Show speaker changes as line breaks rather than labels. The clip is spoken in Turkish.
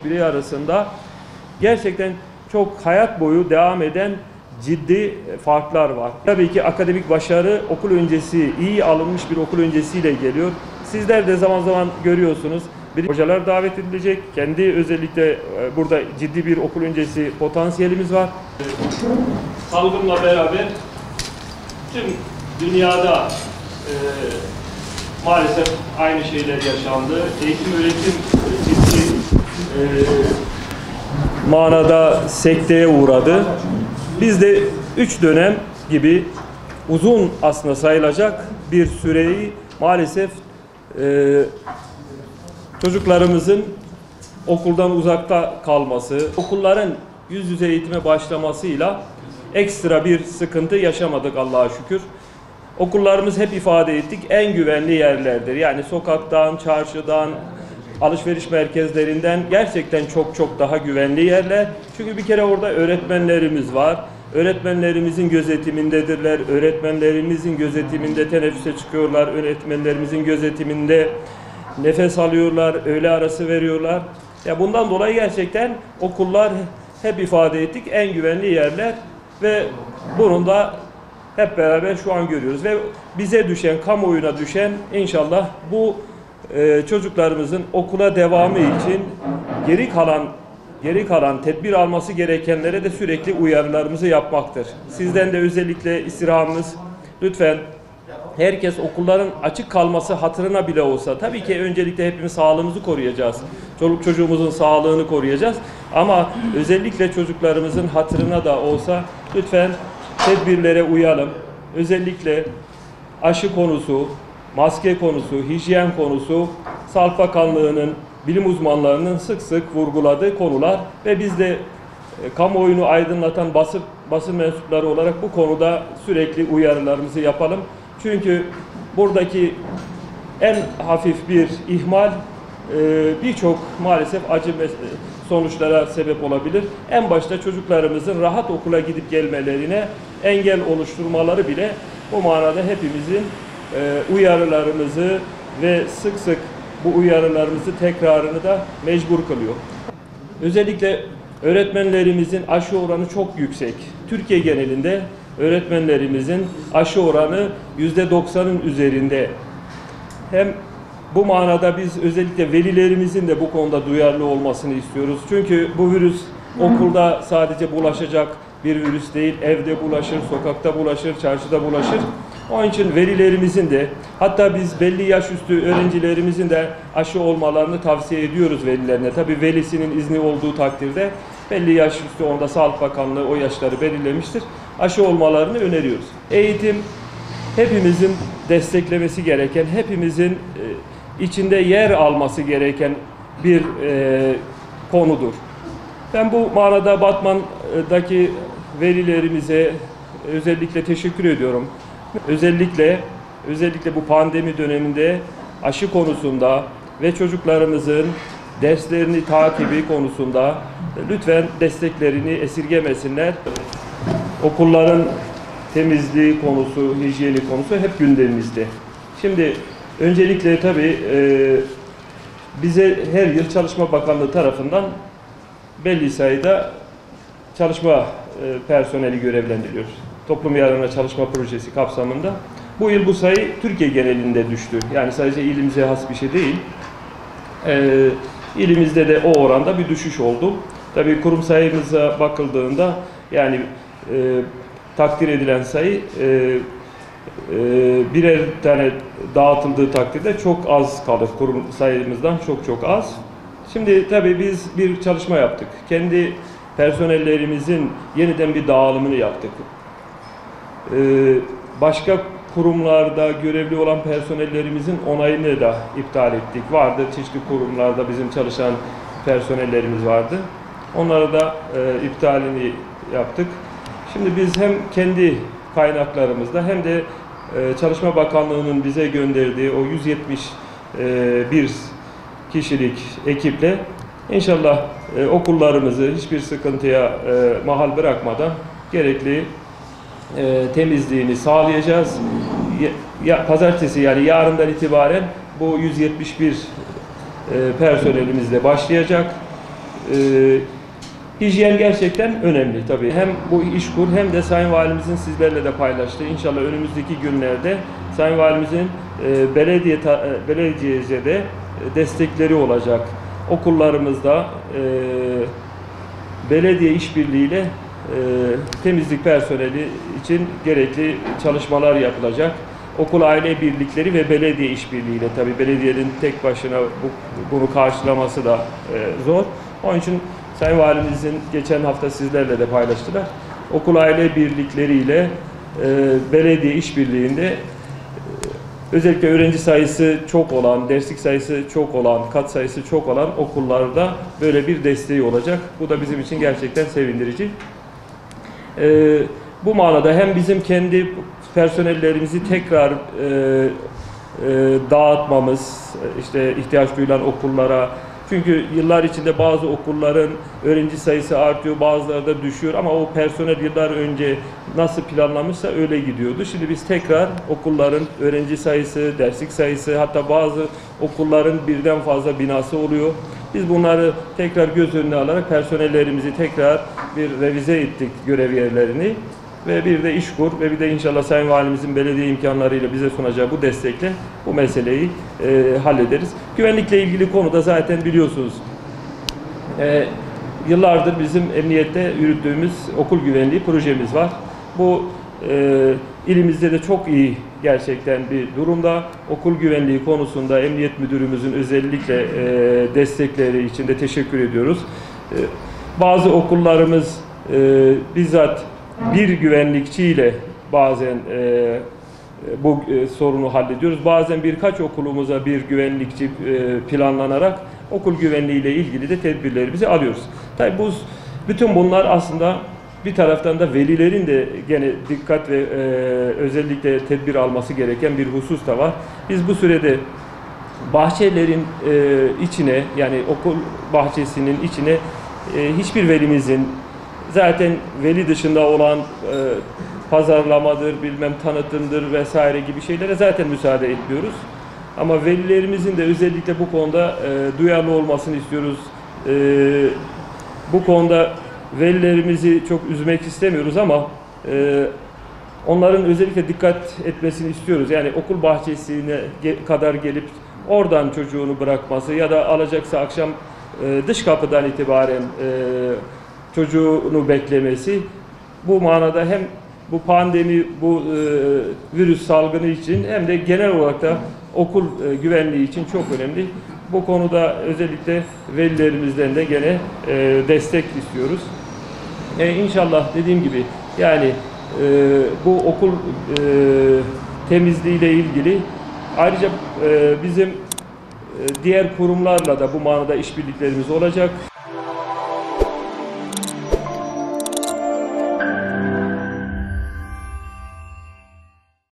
birey arasında gerçekten çok hayat boyu devam eden ciddi farklar var. Tabii ki akademik başarı okul öncesi, iyi alınmış bir okul öncesiyle geliyor. Sizler de zaman zaman görüyorsunuz. Hocalar davet edilecek. Kendi özellikle burada ciddi bir okul öncesi potansiyelimiz var. Salgınla beraber tüm dünyada maalesef aynı şeyler yaşandı. Eğitim öğretim ciddi manada sekteye uğradı. Biz de 3 dönem gibi uzun aslında sayılacak bir süreyi maalesef çocuklarımızın okuldan uzakta kalması, okulların yüz yüze eğitime başlamasıyla ekstra bir sıkıntı yaşamadık Allah'a şükür. Okullarımız hep ifade ettik en güvenli yerlerdir. Yani sokaktan, çarşıdan, alışveriş merkezlerinden gerçekten çok daha güvenli yerler. Çünkü bir kere orada öğretmenlerimiz var. Öğretmenlerimizin gözetimindedirler. Öğretmenlerimizin gözetiminde teneffüse çıkıyorlar. Öğretmenlerimizin gözetiminde nefes alıyorlar, öğle arası veriyorlar. Ya bundan dolayı gerçekten okullar hep ifade ettik en güvenli yerler ve bunun da hep beraber şu an görüyoruz ve bize düşen, kamuoyuna düşen inşallah bu çocuklarımızın okula devamı için geri kalan tedbir alması gerekenlere de sürekli uyarılarımızı yapmaktır. Sizden de özellikle istirhamımız lütfen herkes okulların açık kalması hatırına bile olsa, tabii ki öncelikle hepimiz sağlığımızı koruyacağız. Çoluk çocuğumuzun sağlığını koruyacağız. Ama özellikle çocuklarımızın hatırına da olsa lütfen tedbirlere uyalım. Özellikle aşı konusu, maske konusu, hijyen konusu, Sağlık Bakanlığı'nın, bilim uzmanlarının sık sık vurguladığı konular ve biz de kamuoyunu aydınlatan basın mensupları olarak bu konuda sürekli uyarılarımızı yapalım. Çünkü buradaki en hafif bir ihmal birçok maalesef acı sonuçlara sebep olabilir. En başta çocuklarımızın rahat okula gidip gelmelerine engel oluşturmaları bile bu manada hepimizin uyarılarımızı ve sık sık bu uyarılarımızı tekrarını da mecbur kılıyor. Özellikle öğretmenlerimizin aşı oranı çok yüksek. Türkiye genelinde öğretmenlerimizin aşı oranı %90'ın üzerinde. Hem bu manada biz özellikle velilerimizin de bu konuda duyarlı olmasını istiyoruz. Çünkü bu virüs okulda sadece bulaşacak bir virüs değil, evde bulaşır, sokakta bulaşır, çarşıda bulaşır. Onun için velilerimizin de, hatta biz belli yaş üstü öğrencilerimizin de aşı olmalarını tavsiye ediyoruz velilerine. Tabii velisinin izni olduğu takdirde belli yaş üstü, onda Sağlık Bakanlığı o yaşları belirlemiştir. Aşı olmalarını öneriyoruz. Eğitim hepimizin desteklemesi gereken, hepimizin içinde yer alması gereken bir konudur. Ben bu manada Batman'daki velilerimize özellikle teşekkür ediyorum. Özellikle bu pandemi döneminde aşı konusunda ve çocuklarımızın derslerini takibi konusunda lütfen desteklerini esirgemesinler. Okulların temizliği konusu, hijyeni konusu hep gündemimizde. Şimdi öncelikle tabii bize her yıl Çalışma Bakanlığı tarafından belli sayıda çalışma personeli görevlendiriliyor. Toplum yararına çalışma projesi kapsamında. Bu yıl bu sayı Türkiye genelinde düştü. Yani sadece ilimize has bir şey değil. İlimizde de o oranda bir düşüş oldu. Tabii kurum sayımıza bakıldığında yani takdir edilen sayı birer tane dağıtıldığı takdirde çok az kalır. Kurum sayımızdan çok az. Şimdi tabii biz bir çalışma yaptık. Kendi personellerimizin yeniden bir dağılımını yaptık. Başka kurumlarda görevli olan personellerimizin onayını da iptal ettik. Vardı, çeşitli kurumlarda bizim çalışan personellerimiz vardı. Onları da iptalini yaptık. Şimdi biz hem kendi kaynaklarımızda hem de Çalışma Bakanlığı'nın bize gönderdiği o 171 kişilik ekiple inşallah okullarımızı hiçbir sıkıntıya mahal bırakmadan gerekli temizliğini sağlayacağız. Pazartesi yani yarından itibaren bu 171 personelimizle başlayacak. Hijyen gerçekten önemli tabii. Hem bu İşkur hem de Sayın Valimizin sizlerle de paylaştığı, inşallah önümüzdeki günlerde Sayın Valimizin belediyece de destekleri olacak. Okullarımızda belediye işbirliğiyle temizlik personeli için gerekli çalışmalar yapılacak. Okul aile birlikleri ve belediye işbirliğiyle, tabii belediyenin tek başına bunu karşılaması da zor. Onun için Sayın Valimizin geçen hafta sizlerle de paylaştılar. Okul aile birlikleriyle belediye işbirliğinde özellikle öğrenci sayısı çok olan, derslik sayısı çok olan, kat sayısı çok olan okullarda böyle bir desteği olacak. Bu da bizim için gerçekten sevindirici. Bu manada hem bizim kendi personellerimizi tekrar dağıtmamız, işte ihtiyaç duyulan okullara, çünkü yıllar içinde bazı okulların öğrenci sayısı artıyor, bazıları da düşüyor ama o personel yıllar önce nasıl planlamışsa öyle gidiyordu. Şimdi biz tekrar okulların öğrenci sayısı, derslik sayısı, hatta bazı okulların birden fazla binası oluyor. Biz bunları tekrar göz önüne alarak personellerimizi tekrar bir revize ettik, görev yerlerini. Ve bir de İşkur ve bir de inşallah Sayın Valimizin belediye imkanlarıyla bize sunacağı bu destekle bu meseleyi hallederiz. Güvenlikle ilgili konuda zaten biliyorsunuz yıllardır bizim emniyette yürüttüğümüz okul güvenliği projemiz var. Bu ilimizde de çok iyi gerçekten bir durumda. Okul güvenliği konusunda Emniyet Müdürümüzün özellikle destekleri için de teşekkür ediyoruz. Bazı okullarımız bizzat bir güvenlikçiyle bazen bu sorunu hallediyoruz. Bazen birkaç okulumuza bir güvenlikçi planlanarak okul güvenliğiyle ilgili de tedbirlerimizi alıyoruz. Tabii bütün bunlar aslında bir taraftan da velilerin de gene dikkat ve özellikle tedbir alması gereken bir husus da var. Biz bu sürede bahçelerin içine, yani okul bahçesinin içine hiçbir velimizin, zaten veli dışında olan pazarlamadır, bilmem tanıtımdır vesaire gibi şeylere zaten müsaade etmiyoruz. Ama velilerimizin de özellikle bu konuda duyarlı olmasını istiyoruz. Bu konuda velilerimizi çok üzmek istemiyoruz ama onların özellikle dikkat etmesini istiyoruz. Yani okul bahçesine kadar gelip oradan çocuğunu bırakması ya da alacaksa akşam dış kapıdan itibaren çocuğunu beklemesi, bu manada hem bu pandemi, bu virüs salgını için hem de genel olarak da okul güvenliği için çok önemli. Bu konuda özellikle velilerimizden de gene destek istiyoruz. İnşallah dediğim gibi yani bu okul temizliğiyle ilgili ayrıca bizim diğer kurumlarla da bu manada işbirliklerimiz olacak.